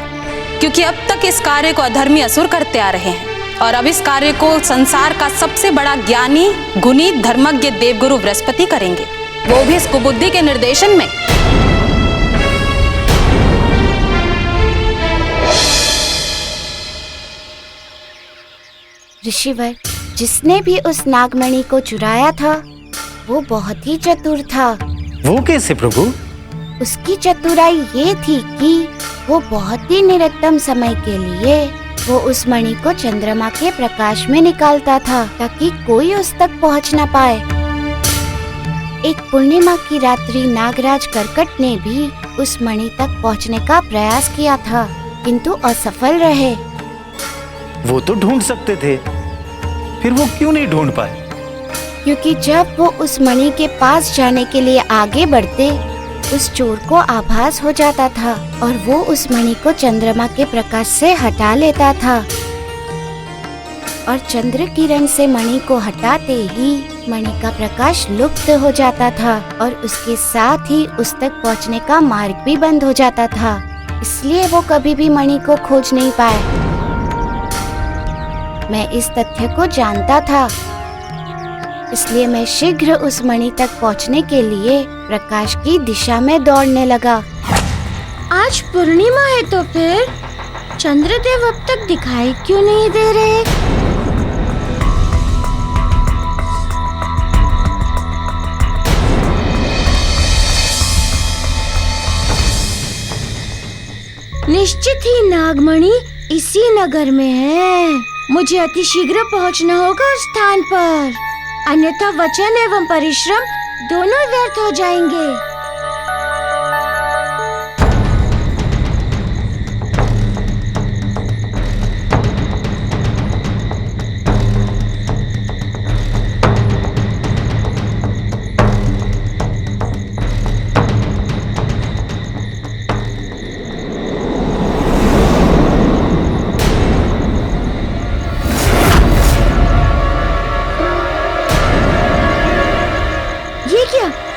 क्योंकि अब तक इस कार्य को अधर्मी असुर करते आ रहे हैं, और अब इस कार्य को संसार का सबसे बड़ा ज्ञानी, गुणी, धर्मज्ञ देवगुरु बृहस्पति करेंगे, वो भी इस कुबुद्धि के निर्देशन में। ऋषिवर, जिसने भी उस नागमणि को चुराया था वो बहुत ही चतुर था। वो कैसे प्रभु? उसकी चतुराई ये थी कि वो बहुत ही निरतम समय के लिए वो उस मणि को चंद्रमा के प्रकाश में निकालता था, ताकि कोई उस तक पहुंच न पाए। एक पूर्णिमा की रात्रि नागराज कर्कट ने भी उस मणि तक पहुंचने का प्रयास किया था, किंतु असफल रहे। वो तो ढूंढ सकते थे, फिर वो क्यों नहीं ढूंढ पाए? क्योंकि जब वो उस मणि के पास जाने के लिए आगे बढ़ते, उस चोर को आभास हो जाता था और वो उस मणि को चंद्रमा के प्रकाश से हटा लेता था, और चंद्र किरण से मणि को हटाते ही मणि का प्रकाश लुप्त हो जाता था, और उसके साथ ही उस तक पहुंचने का मार्ग भी बंद हो जाता था। इसलिए वो कभी भी मणि को खोज नहीं पाए। मैं इस तथ्य को जानता था, इसलिए मैं शीघ्र उस मणि तक पहुंचने के लिए प्रकाश की दिशा में दौड़ने लगा। आज पूर्णिमा है तो फिर चंद्रदेव अब तक दिखाई क्यों नहीं दे रहे? निश्चित ही नागमणि इसी नगर में है। मुझे अति शीघ्र पहुंचना होगा उस स्थान पर। अन्यथा वचन एवं परिश्रम दोनों व्यर्थ हो जाएंगे।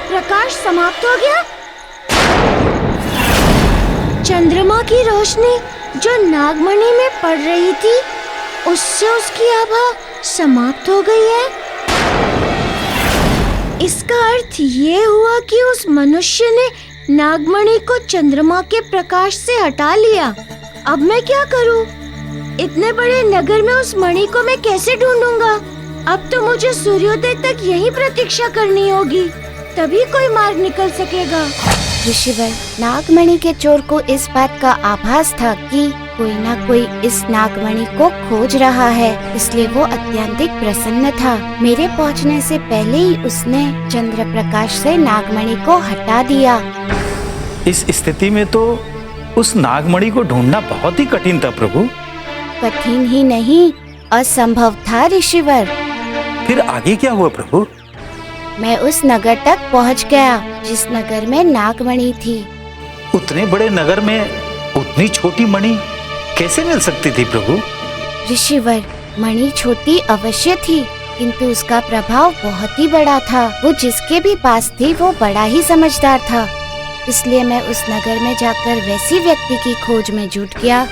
प्रकाश समाप्त हो गया। चंद्रमा की रोशनी जो नागमणि में पड़ रही थी, उससे उसकी आभा समाप्त हो गई है। इसका अर्थ ये हुआ कि उस मनुष्य ने नागमणि को चंद्रमा के प्रकाश से हटा लिया। अब मैं क्या करूं? इतने बड़े नगर में उस मणि को मैं कैसे ढूंढूंगा? अब तो मुझे सूर्योदय तक यही प्रतीक्षा करनी होगी, तभी कोई मार्ग निकल सकेगा। ऋषिवर, नागमणि के चोर को इस बात का आभास था कि कोई ना कोई इस नागमणि को खोज रहा है, इसलिए वो अत्यंतिक प्रसन्न था। मेरे पहुंचने से पहले ही उसने चंद्र प्रकाश से नागमणि को हटा दिया। इस स्थिति में तो उस नागमणि को ढूंढना बहुत ही कठिन था प्रभु। कठिन ही नहीं, असंभव था ऋषिवर। फिर आगे क्या हुआ प्रभु? मैं उस नगर तक पहुंच गया जिस नगर में नागमणि थी। उतने बड़े नगर में उतनी छोटी मणि कैसे मिल सकती थी प्रभु? ऋषिवर, मणि छोटी अवश्य थी, किंतु उसका प्रभाव बहुत ही बड़ा था। वो जिसके भी पास थी वो बड़ा ही समझदार था, इसलिए मैं उस नगर में जाकर वैसी व्यक्ति की खोज में जुट गया।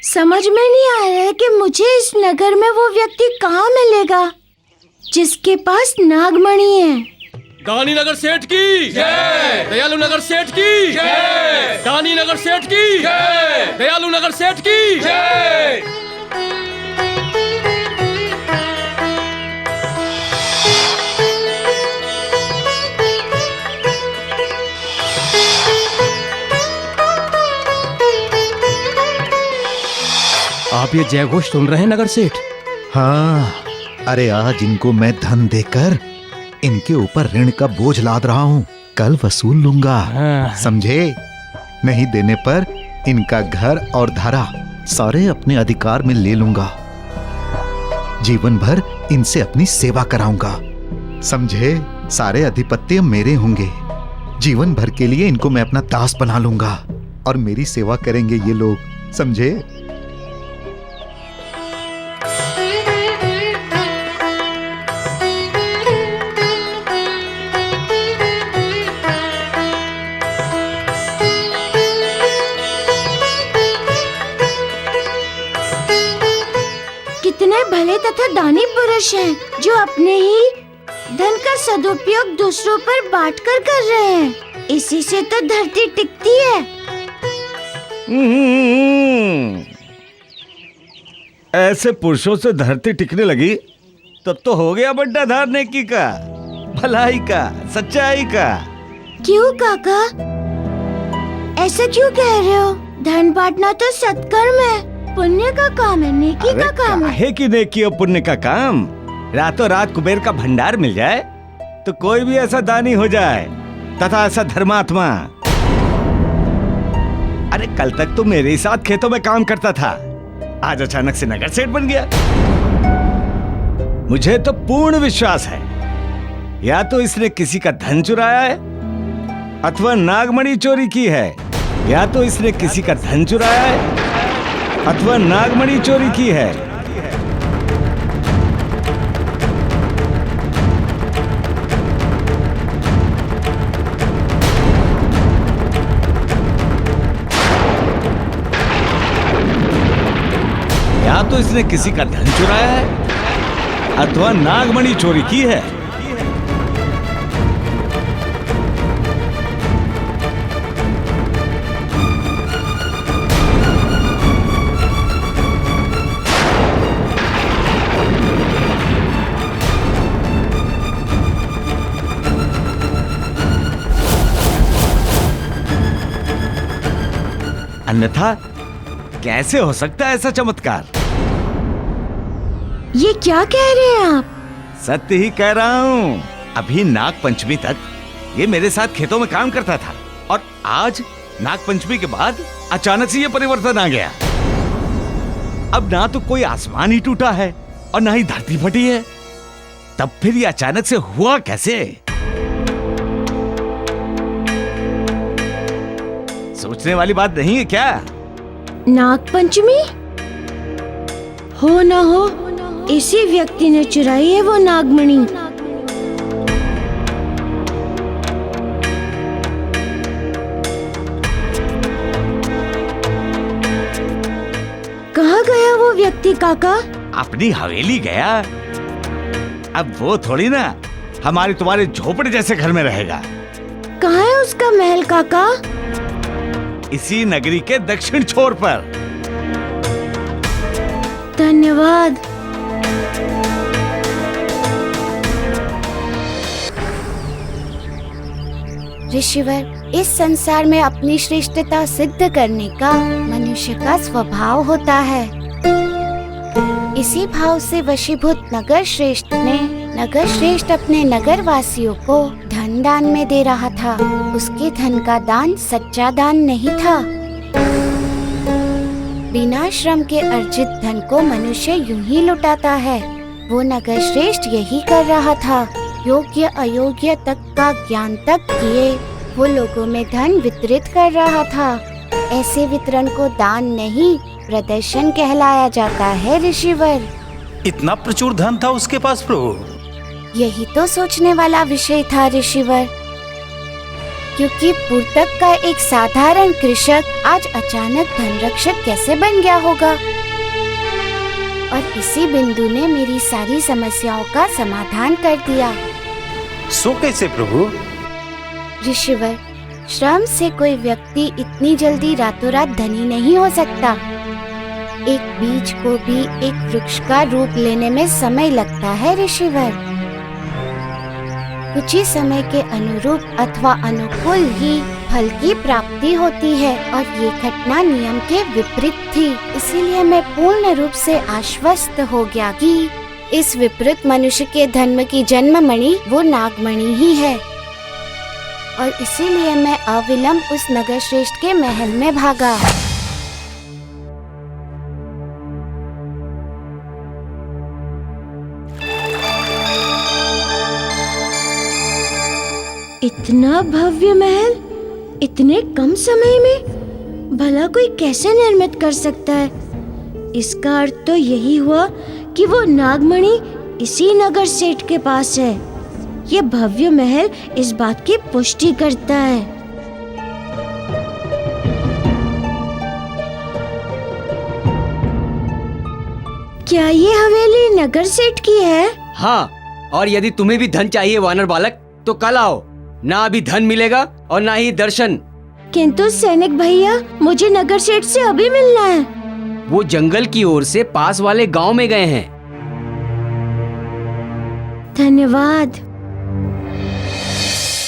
समझ में नहीं आ रहा है कि मुझे इस नगर में वो व्यक्ति कहाँ मिलेगा जिसके पास नागमणि है। दानी नगर सेठ की जय, दयालु नगर सेठ की जय, दानी नगर सेठ की जय, दयालु नगर सेठ की जय। आप ये जय घोष सुन रहे हैं नगर सेठ? हाँ, अरे आज इनको मैं धन देकर इनके ऊपर ऋण का बोझ लाद रहा हूँ, कल वसूल लूंगा। समझे? नहीं देने पर इनका घर और धरा सारे अपने अधिकार में ले लूंगा। जीवन भर इनसे अपनी सेवा कराऊंगा। समझे? सारे अधिपत्य मेरे होंगे। जीवन भर के लिए इनको मैं अपना दास बना लूंगा और मेरी सेवा करेंगे ये लोग। समझे? कितने भले तथा दानी पुरुष हैं जो अपने ही धन का सदुपयोग दूसरों पर बांटकर कर रहे हैं। इसी से तो धरती टिकती है। ऐसे पुरुषों से धरती टिकने लगी तब तो हो गया बड्डा धार नेकी का, भलाई का, सच्चाई का। क्यों काका, ऐसा क्यों कह रहे हो? धन बांटना तो सत्कर्म है, पुण्य का काम है, नेकी का काम है। काहे की नेकी और पुण्य का काम? रातों रात कुबेर का भंडार मिल जाए तो कोई भी ऐसा दानी हो जाए तथा ऐसा धर्मात्मा। अरे कल तक तो मेरे ही साथ खेतों में काम करता था, आज अचानक से नगर सेठ बन गया। मुझे तो पूर्ण विश्वास है या तो इसने किसी का धन चुराया है अथवा नागमणि चोरी की है, या तो इसने किसी का धन चुराया है अथवा नागमणि चोरी की है। या तो इसने किसी का धन चुराया है अथवा नागमणि चोरी की है। अन्यथा कैसे हो सकता है ऐसा चमत्कार? ये क्या कह रहे हैं आप? सत्य ही कह रहा हूँ। अभी नाग पंचमी तक ये मेरे साथ खेतों में काम करता था और आज नाग पंचमी के बाद अचानक से ये परिवर्तन आ गया। अब ना तो कोई आसमान ही टूटा है और ना ही धरती फटी है, तब फिर ये अचानक से हुआ कैसे? सोचने वाली बात नहीं है क्या? नाग पंचमी? हो ना हो, इसी व्यक्ति ने चुराई है वो नागमणि। कहाँ गया वो व्यक्ति काका? अपनी हवेली गया। अब वो थोड़ी ना हमारे तुम्हारे झोपड़े जैसे घर में रहेगा। कहाँ है उसका महल काका? इसी नगरी के दक्षिण छोर पर। धन्यवाद। ऋषिवर, इस संसार में अपनी श्रेष्ठता सिद्ध करने का मनुष्य का स्वभाव होता है। इसी भाव से वशीभूत नगर श्रेष्ठ ने नगर श्रेष्ठ अपने नगर वासियों को धन दान में दे रहा था। उसके धन का दान सच्चा दान नहीं था। बिना श्रम के अर्जित धन को मनुष्य यूं ही लुटाता है। वो नगर श्रेष्ठ यही कर रहा था। योग्य अयोग्य तक का ज्ञान तक किए वो लोगों में धन वितरित कर रहा था। ऐसे वितरण को दान नहीं, प्रदर्शन कहलाया जाता है ऋषिवर। इतना प्रचुर धन था उसके पास प्रभु? यही तो सोचने वाला विषय था ऋषिवर, क्योंकि पूर्तक का एक साधारण कृषक आज अचानक धनरक्षक कैसे बन गया होगा। और इसी बिंदु ने मेरी सारी समस्याओं का समाधान कर दिया। सो कैसे प्रभु? ऋषिवर, श्रम से कोई व्यक्ति इतनी जल्दी रातों रात धनी नहीं हो सकता। एक बीज को भी एक वृक्ष का रूप लेने में समय लगता है ऋषिवर। कुछ ही समय के अनुरूप अथवा अनुकूल ही फल की प्राप्ति होती है और ये घटना नियम के विपरीत थी। इसीलिए मैं पूर्ण रूप से आश्वस्त हो गया कि इस विपरीत मनुष्य के धर्म की जन्ममणि वो नागमणि ही है। और इसीलिए मैं अविलंब उस नगर श्रेष्ठ के महल में भागा। इतना भव्य महल इतने कम समय में भला कोई कैसे निर्मित कर सकता है? इसका अर्थ तो यही हुआ कि वो नागमणि इसी नगर सेठ के पास है। ये भव्य महल इस बात की पुष्टि करता है। क्या ये हवेली नगर सेठ की है? हाँ, और यदि तुम्हें भी धन चाहिए वानर बालक तो कल आओ। ना अभी धन मिलेगा और ना ही दर्शन। किंतु सैनिक भैया, मुझे नगर सेठ से अभी मिलना है। वो जंगल की ओर से पास वाले गांव में गए हैं। धन्यवाद।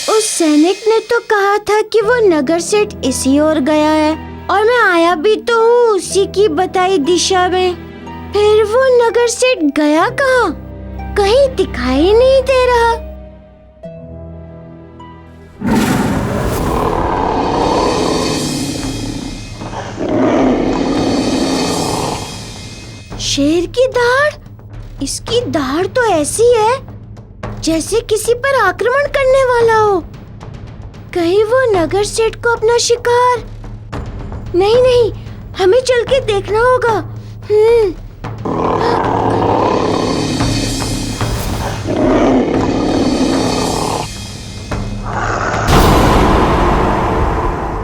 उस सैनिक ने तो कहा था कि वो नगर सेठ इसी ओर गया है और मैं आया भी तो हूँ उसी की बताई दिशा में। फिर वो नगर सेठ गया कहाँ? कहीं दिखाई नहीं दे रहा। शेर की दहाड़? इसकी दहाड़ तो ऐसी है जैसे किसी पर आक्रमण करने वाला हो। कहीं वो नगर सेठ को अपना शिकार? नहीं, हमें चल के देखना होगा।